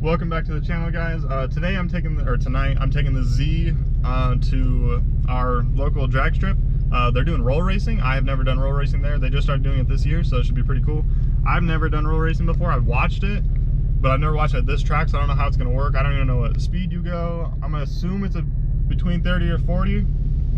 Welcome back to the channel, guys. Tonight I'm taking the Z to our local drag strip. They're doing roll racing. I have never done roll racing there. They just started doing it this year, so it should be pretty cool. I've never done roll racing before. I've watched it, but I've never watched it at this track, so I don't know how it's gonna work. I don't even know what speed you go. I'm gonna assume it's between 30 or 40.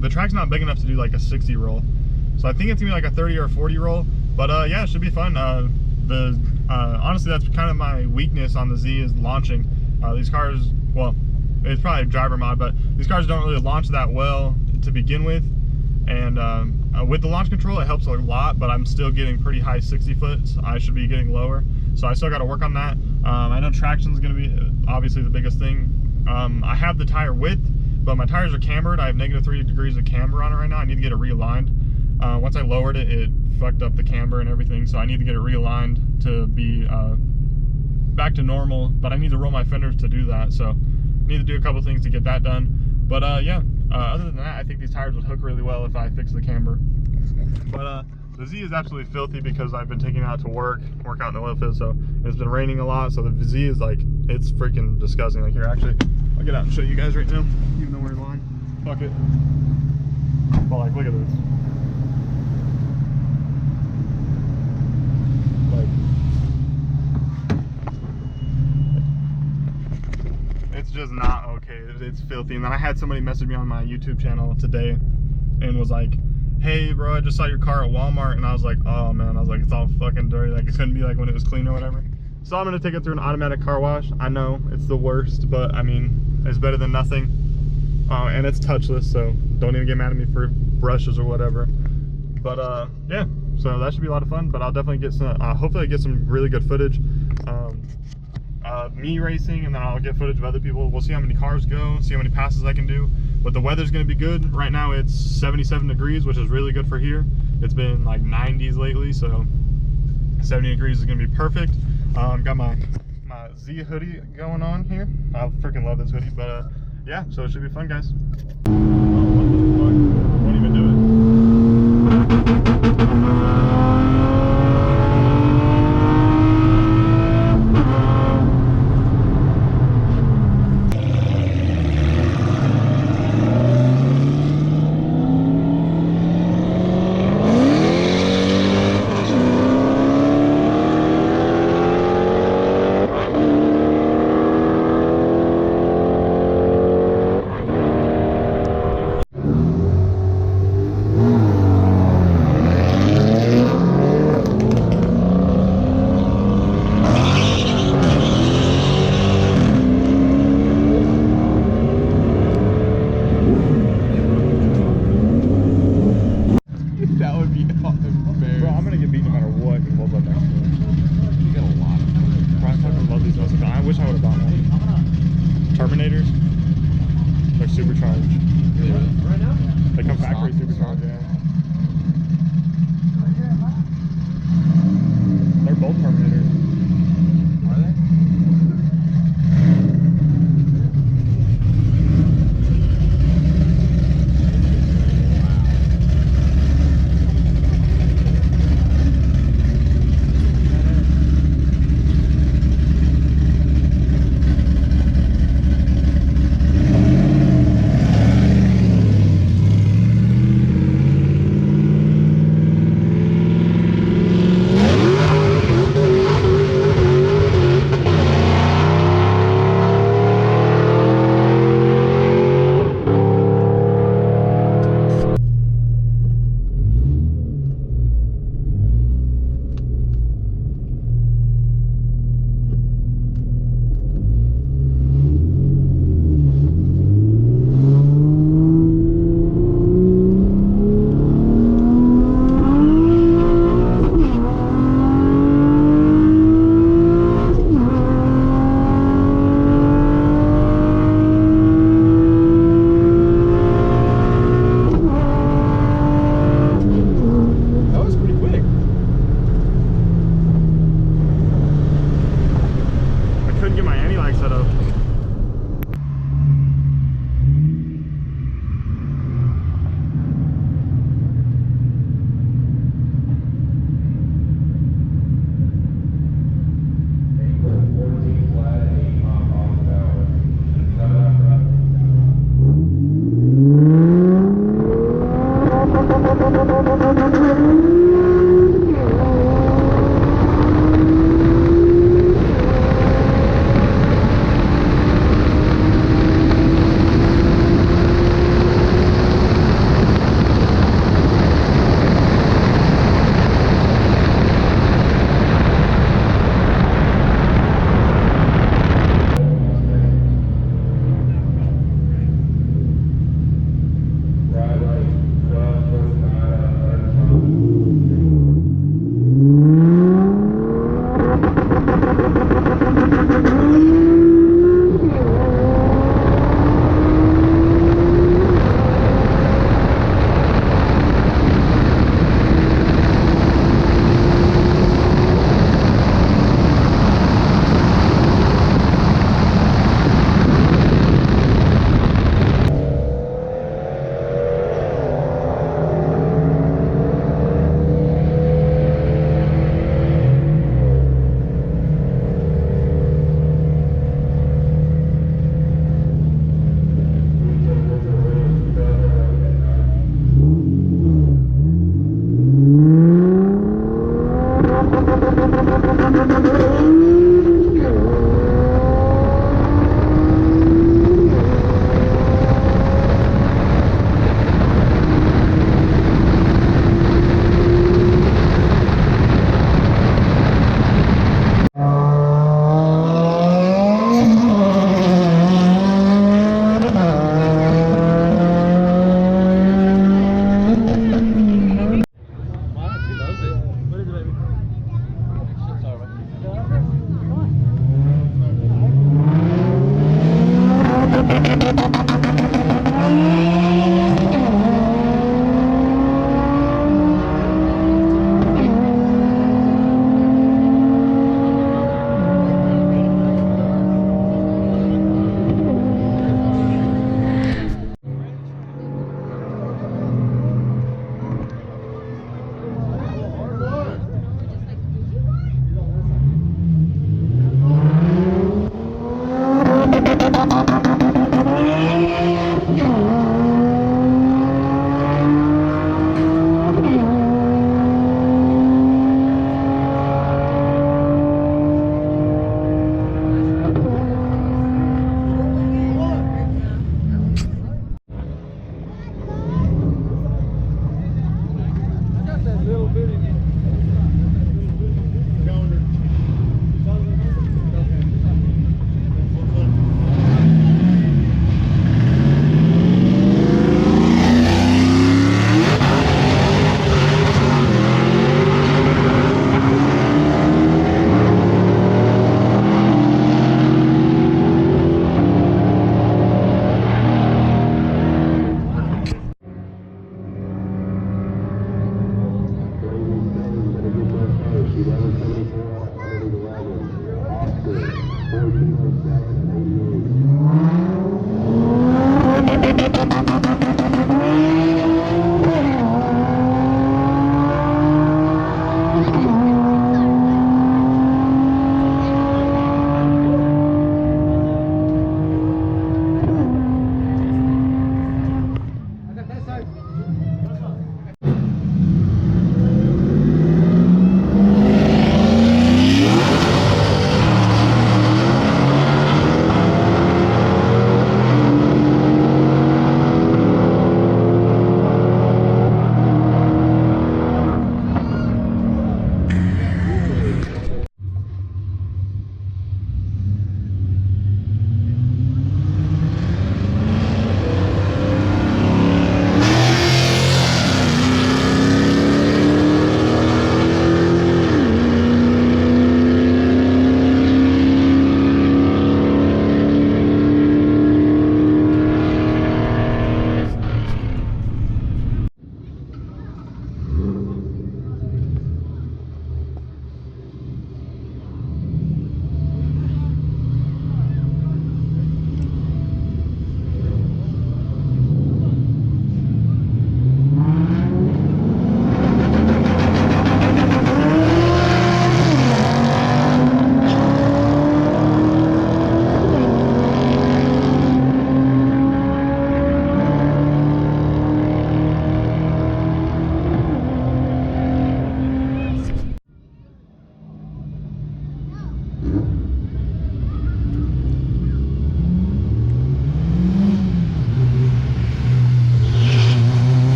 The track's not big enough to do like a 60 roll, so I think it's gonna be like a 30 or 40 roll. But yeah, it should be fun. Honestly, that's kind of my weakness on the Z is launching. These cars, well, it's probably a driver mod, but these cars don't really launch that well to begin with. And with the launch control, it helps a lot, but I'm still getting pretty high 60 foot. I should be getting lower, so I still got to work on that. I know traction is going to be obviously the biggest thing. I have the tire width, but my tires are cambered. I have -3 degrees of camber on it right now. I need to get it realigned. Once I lowered it, it fucked up the camber and everything, so I need to get it realigned to be back to normal, but I need to roll my fenders to do that, so I need to do a couple things to get that done. But yeah, other than that, I think these tires would hook really well if I fix the camber. But the Z is absolutely filthy because I've been taking it out to work out in the oil field, so it's been raining a lot, so the Z is like, it's freaking disgusting. Like here, actually, I'll get out and show you guys right now, even though we're in line. Fuck it. But like, look at this. It's just not okay. It's filthy. And then I had somebody message me on my YouTube channel today and was like, hey bro, I just saw your car at Walmart, and I was like, oh man, I was like, it's all fucking dirty, like it couldn't be like when it was clean or whatever. So I'm gonna take it through an automatic car wash. I know it's the worst, but I mean, it's better than nothing. And it's touchless, so don't even get mad at me for brushes or whatever. But yeah, so that should be a lot of fun. But I'll definitely get some, hopefully I get some really good footage. Me racing, and then I'll get footage of other people. We'll see how many cars go, see how many passes I can do. But the weather's going to be good. Right now it's 77 degrees, which is really good for here. It's been like 90s lately, so 70 degrees is going to be perfect. Got my Z hoodie going on here. I freaking love this hoodie. But yeah, so it should be fun, guys. Oh, what the fuck? Won't even do it.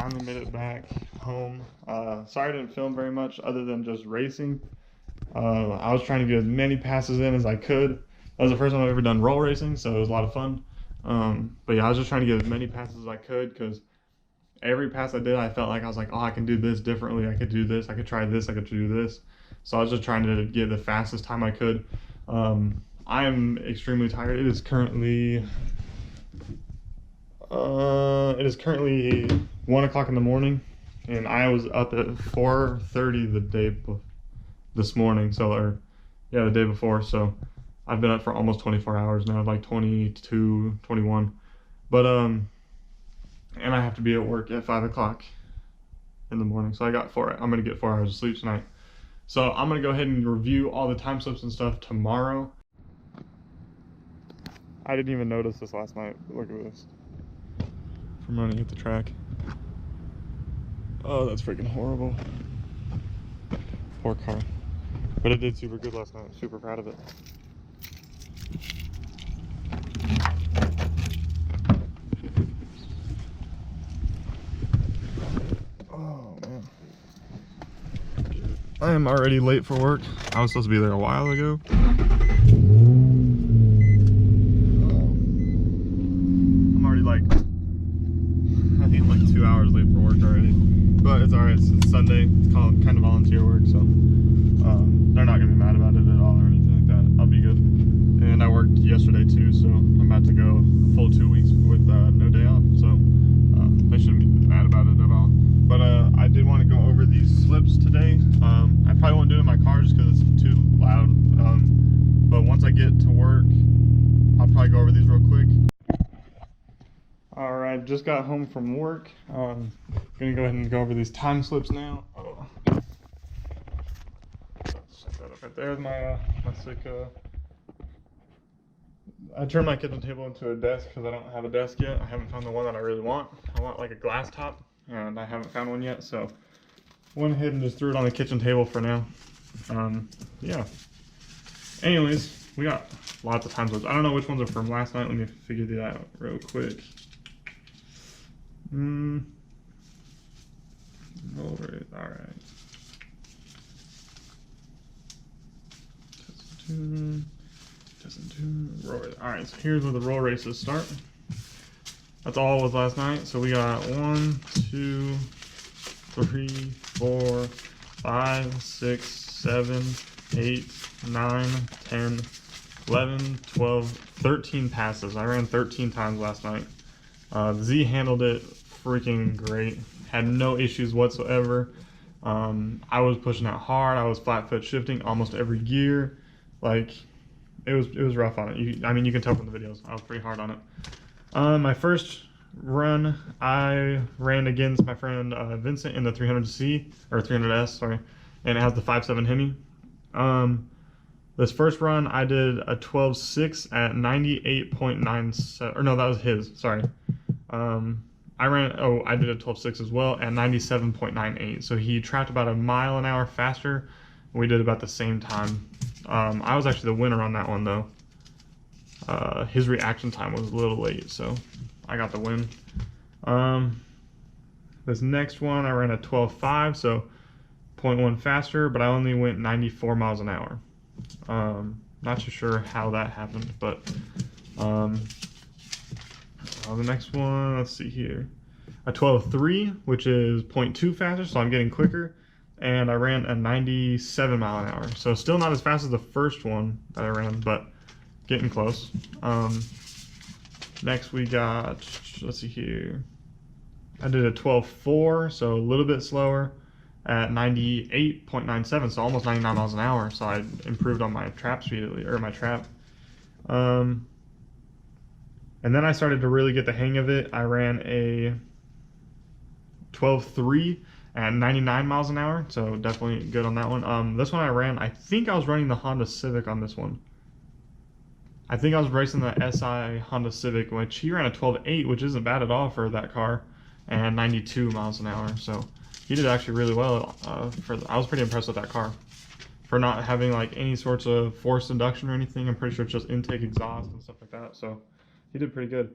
finally made it back home. Sorry I didn't film very much other than just racing. I was trying to get as many passes in as I could. That was the first time I've ever done roll racing, so it was a lot of fun. But yeah, I was just trying to get as many passes as I could, because every pass I did, I felt like I was like, oh, I can do this differently. I could do this. I could try this. I could do this. So I was just trying to get the fastest time I could. I am extremely tired. It is currently 1 o'clock in the morning, and I was up at 4:30 this morning. So, the day before. So I've been up for almost 24 hours now, like 22, 21. But and I have to be at work at 5 o'clock in the morning. So I'm gonna get 4 hours of sleep tonight. So I'm gonna go ahead and review all the time slips and stuff tomorrow. I didn't even notice this last night. Look at this. From running at the track. Oh, that's freaking horrible. Poor car. But it did super good last night. Super proud of it. Oh, man. I am already late for work. I was supposed to be there a while ago. I'm already I think I'm like 2 hours late for work already. But it's alright, it's Sunday. It's called kind of volunteer work, so they're not gonna be mad about it at all or anything like that. I'll be good. And I worked yesterday too, so I'm about to go a full 2 weeks with no day off. So they shouldn't be mad about it at all. But I did want to go over these slips today. I probably won't do it in my car just because it's too loud. But once I get to work, I'll probably go over these real quick. Alright, just got home from work. Gonna go ahead and go over these time slips now. Oh. Set that up right there with my sick. I turned my kitchen table into a desk because I don't have a desk yet. I haven't found the one that I really want. I want like a glass top, and I haven't found one yet, so went ahead and just threw it on the kitchen table for now. Yeah. Anyways, we got lots of time slips. I don't know which ones are from last night. Let me figure that out real quick. Roll race, alright. Roll race. Alright, so here's where the roll races start. That's all was last night. So we got 1, 2, 3, 4, 5, 6, 7, 8, 9, 10, 11, 12, 13 passes. I ran 13 times last night. The Z handled it freaking great. Had no issues whatsoever. I was pushing out hard. I was flat foot shifting almost every gear. Like, it was rough on it. I mean, you can tell from the videos. I was pretty hard on it. My first run, I ran against my friend Vincent in the 300C, or 300S, sorry, and it has the 5.7 Hemi. This first run, I did a 12.6 at 98.97, or no, that was his, sorry. I did a 12.6 as well at 97.98. So he trapped about a mile an hour faster. We did about the same time. I was actually the winner on that one though. His reaction time was a little late, so I got the win. This next one, I ran a 12.5, so 0.1 faster, but I only went 94 miles an hour. Not too sure how that happened, but the next one, let's see here. A 12.3, which is 0.2 faster, so I'm getting quicker. And I ran a 97 mile an hour. So still not as fast as the first one that I ran, but getting close. Next we got, let's see here. I did a 12.4, so a little bit slower at 98.97, so almost 99 miles an hour. So I improved on my trap speed, or my trap. And then I started to really get the hang of it. I ran a 12.3 at 99 miles an hour, so definitely good on that one. This one I think I was running the Honda Civic on this one. I think I was racing the SI Honda Civic, which he ran a 12.8, which isn't bad at all for that car, and 92 miles an hour. So he did actually really well. I was pretty impressed with that car for not having like any sorts of forced induction or anything. I'm pretty sure it's just intake exhaust and stuff like that. So he did pretty good.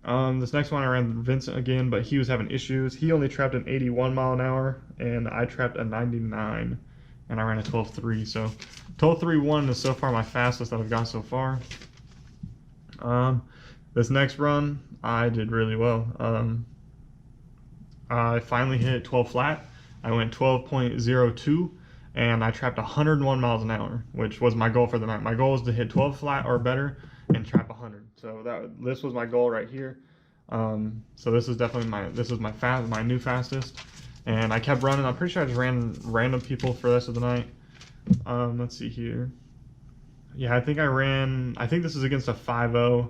This next one I ran Vincent again, but he was having issues. He only trapped an 81 mile an hour, and I trapped a 99, and I ran a 12.3. So 12.31 is so far my fastest that I've got so far. This next run, I did really well. I finally hit 12 flat. I went 12.02, and I trapped 101 miles an hour, which was my goal for the night. My goal was to hit 12 flat or better and trap 100. So this was my goal right here. So this is definitely my new fastest, and I kept running. I'm pretty sure I just ran random people for the rest of the night. Let's see here. Yeah, I think this is against a 5-0.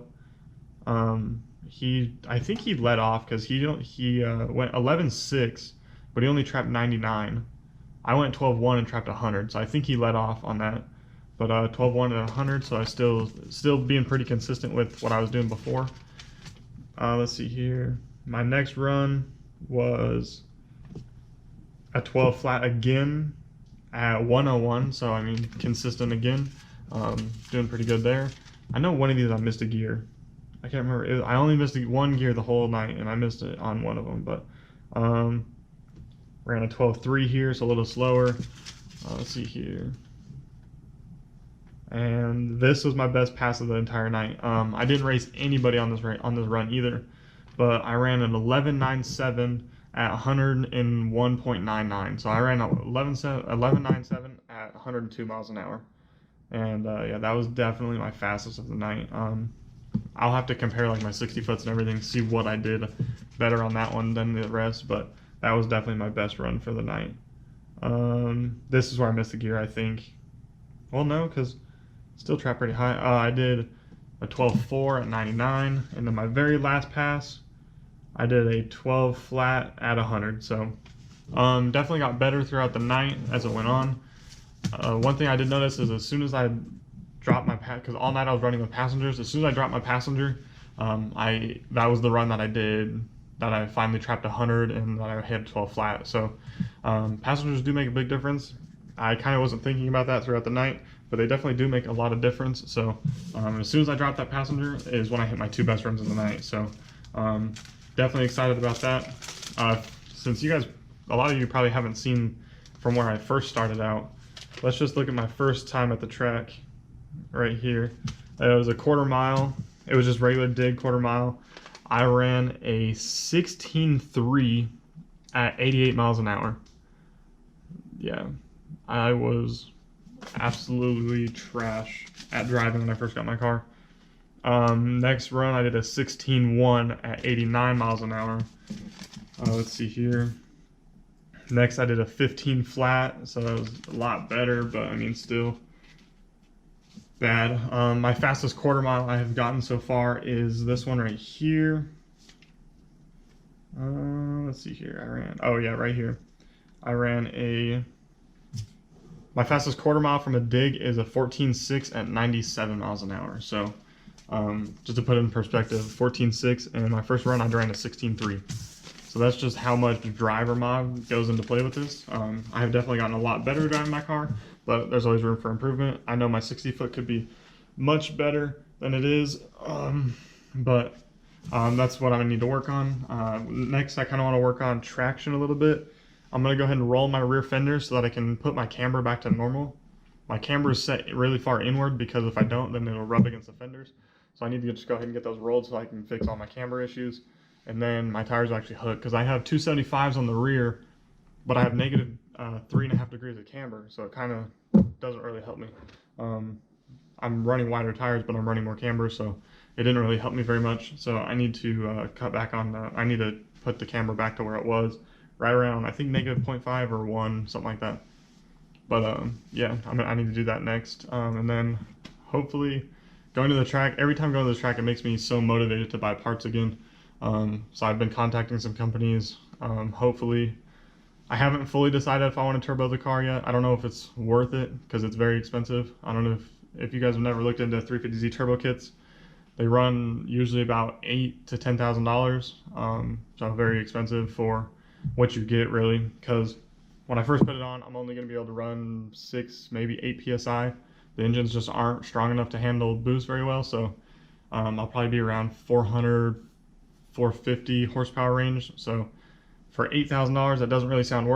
I think he led off because he went 11.6, but he only trapped 99. I went 12.1 and trapped 100, so I think he led off on that. But 12.1 and 100, so I still being pretty consistent with what I was doing before. Let's see here. My next run was a 12 flat again at 101, so I mean consistent again. Doing pretty good there. I know one of these I missed a gear. I can't remember. I only missed one gear the whole night, and I missed it on one of them. But ran a 12.3 here, so a little slower. Let's see here. And this was my best pass of the entire night. I didn't race anybody on this run either, but I ran an 11.97 at 101.99. So I ran 11.97 at 102 miles an hour. And yeah, that was definitely my fastest of the night. I'll have to compare like my 60 foots and everything to see what I did better on that one than the rest, but that was definitely my best run for the night. This is where I missed the gear, I think. Well, no, because still trapped pretty high. I did a 12.4 at 99, and then my very last pass, I did a 12 flat at 100. So definitely got better throughout the night as it went on. One thing I did notice is as soon as I dropped my because all night I was running with passengers. As soon as I dropped my passenger, that was the run that I did that I finally trapped 100 and that I hit 12 flat. So passengers do make a big difference. I kind of wasn't thinking about that throughout the night, but they definitely do make a lot of difference. So as soon as I dropped that passenger is when I hit my two best runs of the night. So definitely excited about that. Since a lot of you probably haven't seen from where I first started out, let's just look at my first time at the track right here. It was a quarter mile. It was just regular dig quarter mile. I ran a 16.3 at 88 miles an hour. Yeah, I was absolutely trash at driving when I first got my car. Next run, I did a 16.1 at 89 miles an hour. Let's see here. Next, I did a 15 flat, so that was a lot better, but I mean, still bad. My fastest quarter mile I have gotten so far is this one right here. Let's see here. Right here. My fastest quarter mile from a dig is a 14.6 at 97 miles an hour. So just to put it in perspective, 14.6, and my first run I ran a 16.3. So that's just how much driver mod goes into play with this. I have definitely gotten a lot better driving my car, but there's always room for improvement. I know my 60 foot could be much better than it is, but that's what I'm gonna need to work on. Next, I kind of want to work on traction a little bit. I'm gonna go ahead and roll my rear fender so that I can put my camber back to normal. My camber is set really far inward because if I don't, then it'll rub against the fenders. So I need to just go ahead and get those rolled so I can fix all my camber issues. And then my tires will actually hook because I have 275s on the rear, but I have negative 3.5 degrees of camber, so it kind of doesn't really help me. I'm running wider tires, but I'm running more camber, so it didn't really help me very much. So I need to cut back on I need to put the camber back to where it was, right around, I think, negative 0.5 or 1, something like that. But yeah, I need to do that next. And then hopefully going to the track, every time going to the track, it makes me so motivated to buy parts again. So I've been contacting some companies. Hopefully, I haven't fully decided if I want to turbo the car yet. I don't know if it's worth it because it's very expensive. I don't know if you guys have never looked into 350Z turbo kits. They run usually about $8,000 to $10,000. So very expensive for what you get, really. Because when I first put it on, I'm only going to be able to run 6, maybe 8 psi. The engines just aren't strong enough to handle boost very well. So I'll probably be around 400 450 horsepower range. So for $8,000, that doesn't really sound worth it.